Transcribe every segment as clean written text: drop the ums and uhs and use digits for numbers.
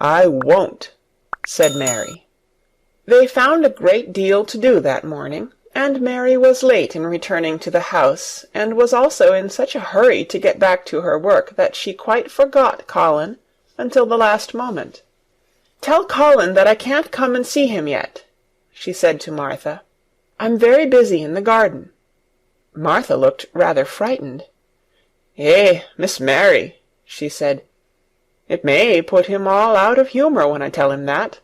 "I won't," said Mary. They found a great deal to do that morning, and Mary was late in returning to the house, and was also in such a hurry to get back to her work that she quite forgot Colin until the last moment. "Tell Colin that I can't come and see him yet," she said to Martha. "I'm very busy in the garden." Martha looked rather frightened. "Eh, Miss Mary," she said, "it may put him all out of humour when I tell him that."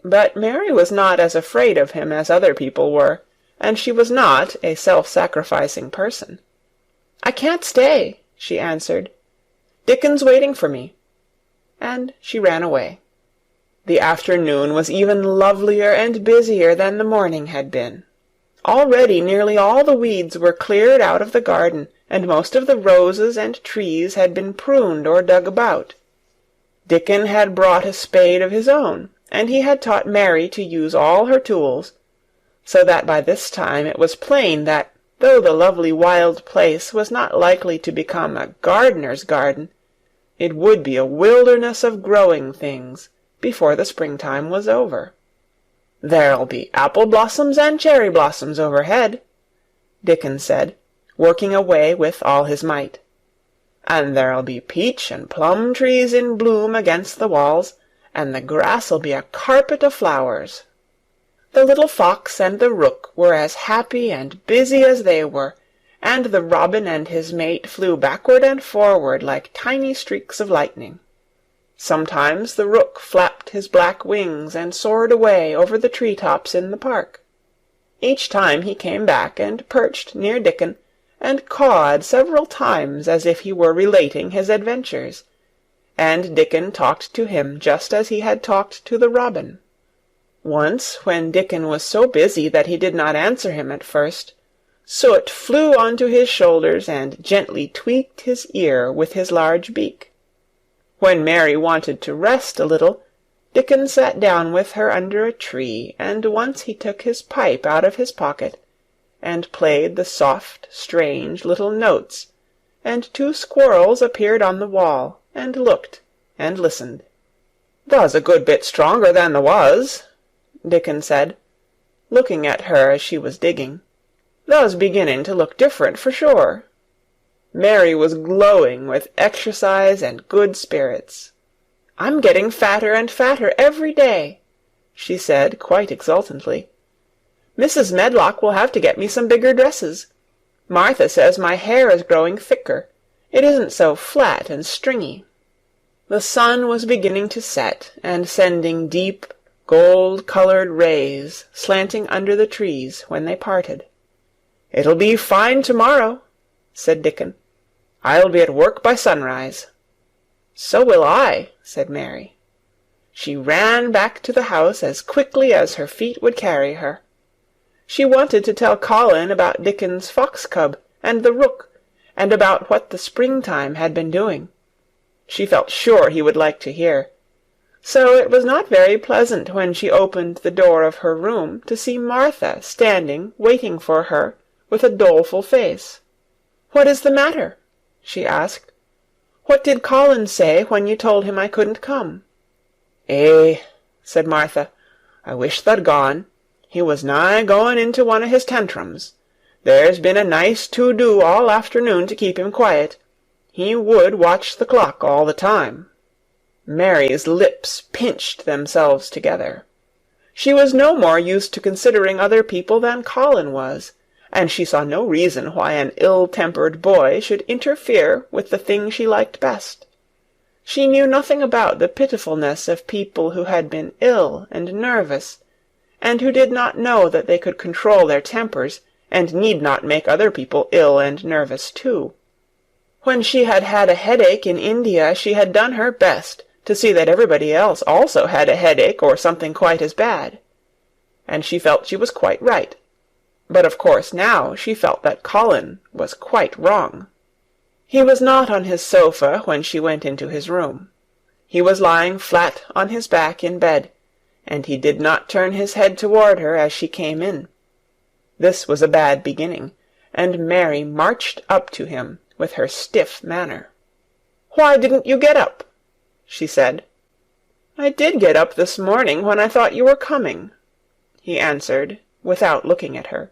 But Mary was not as afraid of him as other people were, and she was not a self-sacrificing person. "I can't stay," she answered. "Dickon's waiting for me." And she ran away. The afternoon was even lovelier and busier than the morning had been. Already nearly all the weeds were cleared out of the garden, and most of the roses and trees had been pruned or dug about. Dickon had brought a spade of his own, and he had taught Mary to use all her tools, so that by this time it was plain that, though the lovely wild place was not likely to become a gardener's garden, it would be a wilderness of growing things before the springtime was over. "There'll be apple blossoms and cherry blossoms overhead," Dickon said, working away with all his might. "And there'll be peach and plum trees in bloom against the walls, and the grass'll be a carpet of flowers." The little fox and the rook were as happy and busy as they were, and the robin and his mate flew backward and forward like tiny streaks of lightning. Sometimes the rook flapped his black wings and soared away over the tree-tops in the park. Each time he came back and perched near Dickon, and cawed several times as if he were relating his adventures, and Dickon talked to him just as he had talked to the robin. Once, when Dickon was so busy that he did not answer him at first, Soot flew onto his shoulders and gently tweaked his ear with his large beak. When Mary wanted to rest a little, Dickon sat down with her under a tree, and once he took his pipe out of his pocket, and played the soft, strange little notes, and 2 squirrels appeared on the wall, and looked, and listened. "Tha's a good bit stronger than tha was," Dickon said, looking at her as she was digging. "Tha's beginning to look different for sure." Mary was glowing with exercise and good spirits. "I'm getting fatter and fatter every day," she said quite exultantly. "Mrs. Medlock will have to get me some bigger dresses. Martha says my hair is growing thicker. It isn't so flat and stringy." The sun was beginning to set, and sending deep, gold-colored rays slanting under the trees when they parted. "It'll be fine tomorrow," said Dickon. "I'll be at work by sunrise." "So will I," said Mary. She ran back to the house as quickly as her feet would carry her. She wanted to tell Colin about Dickon's fox-cub and the rook, and about what the springtime had been doing. She felt sure he would like to hear. So it was not very pleasant when she opened the door of her room to see Martha standing waiting for her with a doleful face. "What is the matter?" she asked. "What did Colin say when you told him I couldn't come?" "Eh," said Martha, "I wish tha'd gone. He was nigh going into one of his tantrums. There's been a nice to-do all afternoon to keep him quiet. He would watch the clock all the time." Mary's lips pinched themselves together. She was no more used to considering other people than Colin was, and she saw no reason why an ill-tempered boy should interfere with the thing she liked best. She knew nothing about the pitifulness of people who had been ill and nervous, and who did not know that they could control their tempers, and need not make other people ill and nervous too. When she had had a headache in India, she had done her best to see that everybody else also had a headache or something quite as bad. And she felt she was quite right. But of course now she felt that Colin was quite wrong. He was not on his sofa when she went into his room. He was lying flat on his back in bed, and he did not turn his head toward her as she came in. This was a bad beginning, and Mary marched up to him with her stiff manner. "Why didn't you get up?" she said. "I did get up this morning when I thought you were coming," he answered, without looking at her.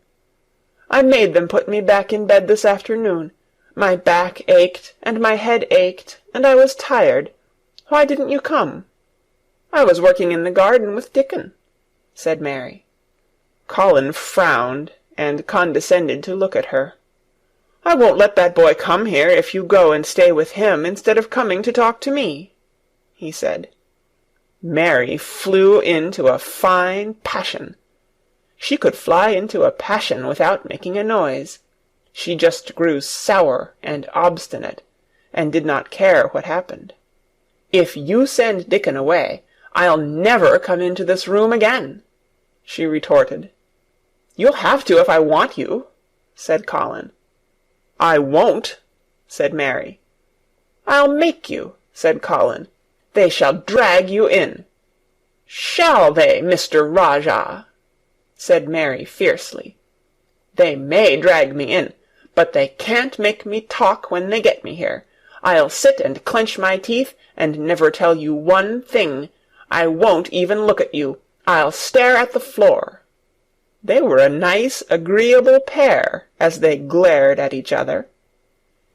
"I made them put me back in bed this afternoon. My back ached, and my head ached, and I was tired. Why didn't you come?" "I was working in the garden with Dickon," said Mary. Colin frowned, and condescended to look at her. "I won't let that boy come here if you go and stay with him instead of coming to talk to me," he said. Mary flew into a fine passion. She could fly into a passion without making a noise. She just grew sour and obstinate, and did not care what happened. "If you send Dickon away, I'll never come into this room again," she retorted. "You'll have to if I want you," said Colin. "I won't," said Mary. "I'll make you," said Colin. "They shall drag you in." "Shall they, Mr. Rajah?" said Mary fiercely. "They may drag me in, but they can't make me talk when they get me here. I'll sit and clench my teeth, and never tell you one thing. I won't even look at you. I'll stare at the floor." They were a nice, agreeable pair as they glared at each other.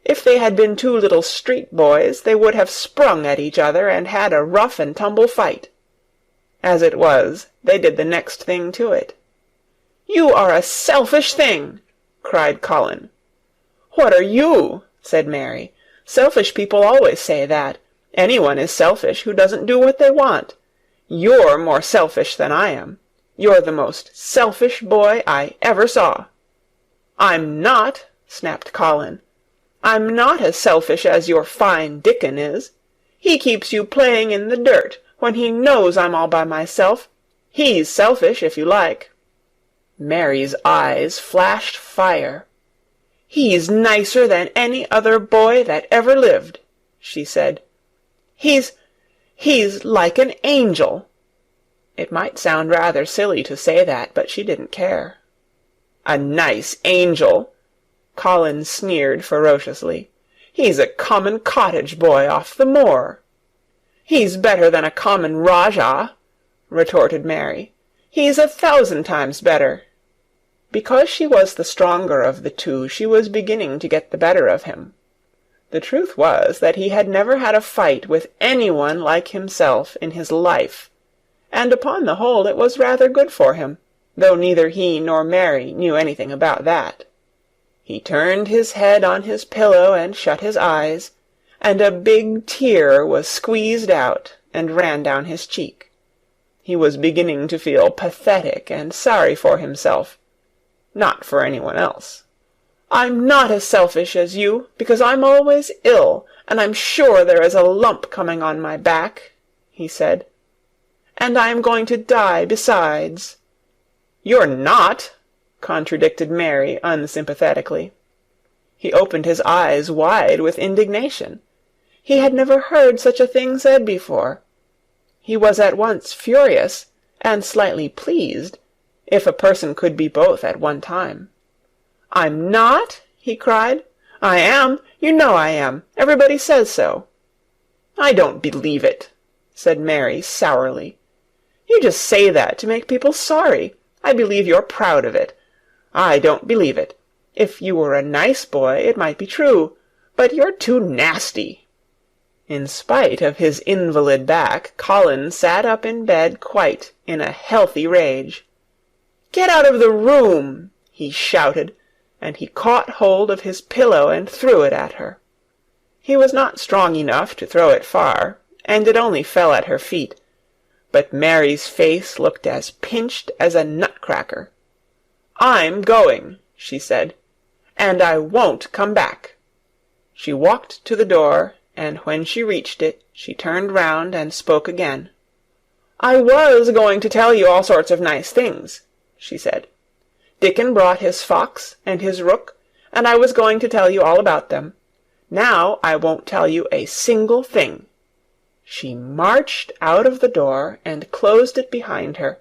If they had been two little street boys, they would have sprung at each other and had a rough-and-tumble fight. As it was, they did the next thing to it. "You are a selfish thing!" cried Colin. "What are you?" said Mary. "Selfish people always say that. Anyone is selfish who doesn't do what they want. You're more selfish than I am. You're the most selfish boy I ever saw." "I'm not," snapped Colin. "I'm not as selfish as your fine Dickon is. He keeps you playing in the dirt when he knows I'm all by myself. He's selfish, if you like." Mary's eyes flashed fire. "He's nicer than any other boy that ever lived," she said. He's like an angel." It might sound rather silly to say that, but she didn't care. "A nice angel!" Colin sneered ferociously. "He's a common cottage boy off the moor." "He's better than a common Rajah," retorted Mary. "He's 1,000 times better." Because she was the stronger of the two, she was beginning to get the better of him. The truth was that he had never had a fight with anyone like himself in his life, and upon the whole it was rather good for him, though neither he nor Mary knew anything about that. He turned his head on his pillow and shut his eyes, and a big tear was squeezed out and ran down his cheek. He was beginning to feel pathetic and sorry for himself, not for anyone else. "I'm not as selfish as you, because I'm always ill, and I'm sure there is a lump coming on my back," he said. "And I am going to die besides." "You're not," contradicted Mary unsympathetically. He opened his eyes wide with indignation. He had never heard such a thing said before. He was at once furious and slightly pleased, if a person could be both at one time. "I'm not?" he cried. "I am. You know I am. Everybody says so." "I don't believe it," said Mary sourly. "You just say that to make people sorry. I believe you're proud of it. I don't believe it. If you were a nice boy, it might be true, but you're too nasty." In spite of his invalid back, Colin sat up in bed quite in a healthy rage. "Get out of the room!" he shouted, and he caught hold of his pillow and threw it at her. He was not strong enough to throw it far, and it only fell at her feet, but Mary's face looked as pinched as a nutcracker. "I'm going," she said, "and I won't come back." She walked to the door, and when she reached it, she turned round and spoke again. "I was going to tell you all sorts of nice things," she said. "Dickon brought his fox and his rook, and I was going to tell you all about them. Now I won't tell you a single thing." She marched out of the door and closed it behind her,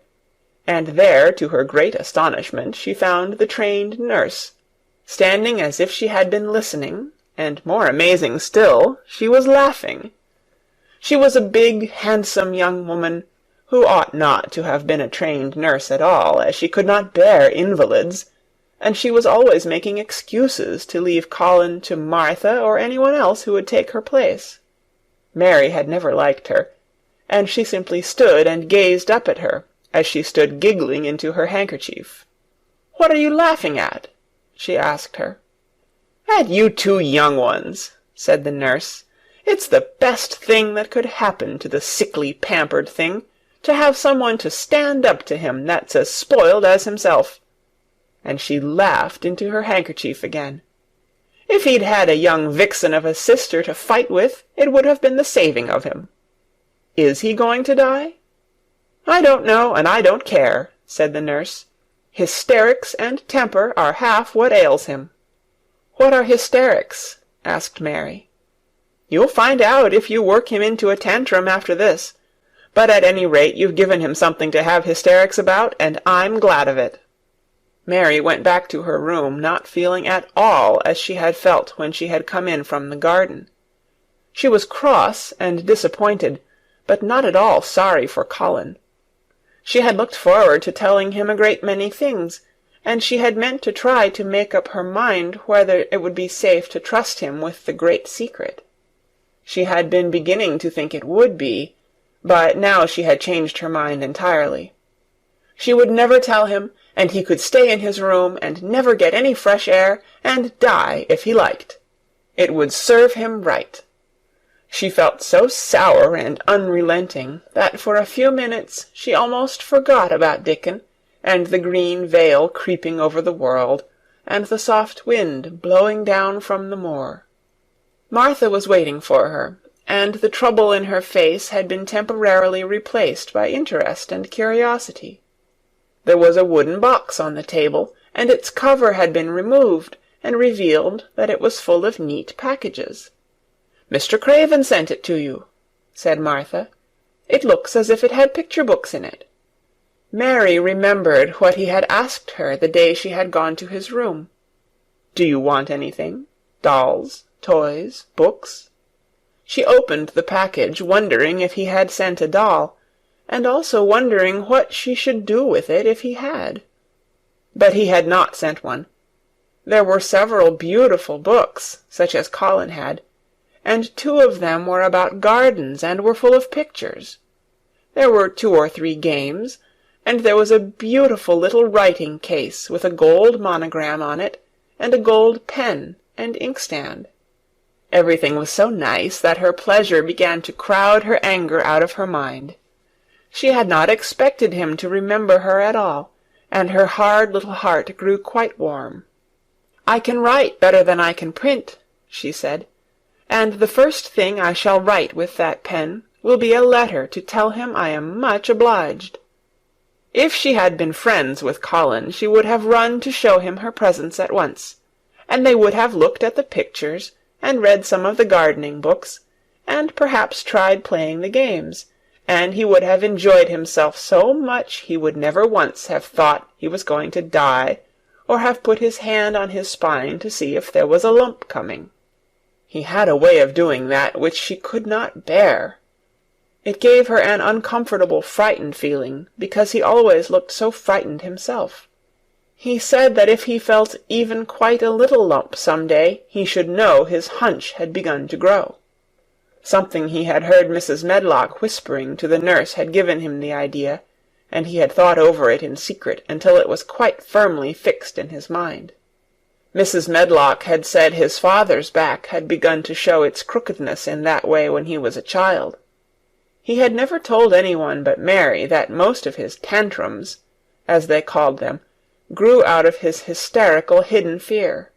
and there, to her great astonishment, she found the trained nurse, standing as if she had been listening, and more amazing still, she was laughing. She was a big, handsome young woman, who ought not to have been a trained nurse at all, as she could not bear invalids, and she was always making excuses to leave Colin to Martha or anyone else who would take her place. Mary had never liked her, and she simply stood and gazed up at her, as she stood giggling into her handkerchief. "What are you laughing at?" she asked her. "At you two young ones," said the nurse. "It's the best thing that could happen to the sickly, pampered thing, to have someone to stand up to him that's as spoiled as himself." And she laughed into her handkerchief again. "If he'd had a young vixen of a sister to fight with, it would have been the saving of him. Is he going to die?" "I don't know, and I don't care," said the nurse. "Hysterics and temper are half what ails him." "What are hysterics?" asked Mary. "You'll find out if you work him into a tantrum after this. But at any rate you've given him something to have hysterics about, and I'm glad of it." Mary went back to her room, not feeling at all as she had felt when she had come in from the garden. She was cross and disappointed, but not at all sorry for Colin. She had looked forward to telling him a great many things, and she had meant to try to make up her mind whether it would be safe to trust him with the great secret. She had been beginning to think it would be, but now she had changed her mind entirely. She would never tell him, and he could stay in his room and never get any fresh air, and die if he liked. It would serve him right. She felt so sour and unrelenting that for a few minutes she almost forgot about Dickon, and the green veil creeping over the world, and the soft wind blowing down from the moor. Martha was waiting for her, and the trouble in her face had been temporarily replaced by interest and curiosity. There was a wooden box on the table, and its cover had been removed, and revealed that it was full of neat packages. "Mr. Craven sent it to you," said Martha. "It looks as if it had picture books in it." Mary remembered what he had asked her the day she had gone to his room. "Do you want anything? Dolls, toys, books?" She opened the package, wondering if he had sent a doll, and also wondering what she should do with it if he had. But he had not sent one. There were several beautiful books, such as Colin had, and 2 of them were about gardens and were full of pictures. There were 2 or 3 games, and there was a beautiful little writing case with a gold monogram on it, and a gold pen and inkstand. Everything was so nice that her pleasure began to crowd her anger out of her mind. She had not expected him to remember her at all, and her hard little heart grew quite warm. "I can write better than I can print," she said, "and the first thing I shall write with that pen will be a letter to tell him I am much obliged." If she had been friends with Colin, she would have run to show him her presents at once, and they would have looked at the pictures, and read some of the gardening books, and perhaps tried playing the games, and he would have enjoyed himself so much he would never once have thought he was going to die, or have put his hand on his spine to see if there was a lump coming. He had a way of doing that which she could not bear. It gave her an uncomfortable, frightened feeling, because he always looked so frightened himself. He said that if he felt even quite a little lump some day, he should know his hunch had begun to grow. Something he had heard Mrs. Medlock whispering to the nurse had given him the idea, and he had thought over it in secret until it was quite firmly fixed in his mind. Mrs. Medlock had said his father's back had begun to show its crookedness in that way when he was a child. He had never told anyone but Mary that most of his tantrums, as they called them, grew out of his hysterical hidden fear.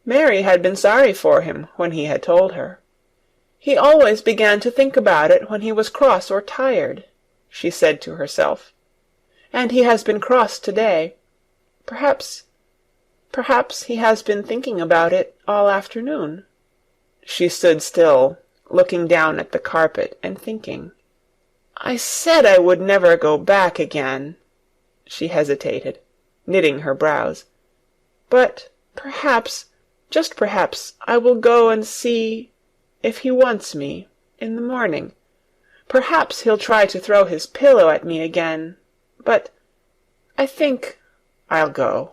Mary had been sorry for him when he had told her. "He always began to think about it when he was cross or tired," she said to herself. "And he has been cross today. Perhaps he has been thinking about it all afternoon." She stood still, looking down at the carpet and thinking. "I said I would never go back again." She hesitated, knitting her brows. "But perhaps, just perhaps, I will go and see if he wants me in the morning. Perhaps he'll try to throw his pillow at me again. But I think I'll go.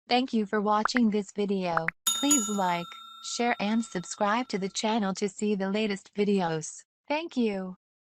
Thank you for watching this video. Please like, share and subscribe to the channel to see the latest videos. Thank you.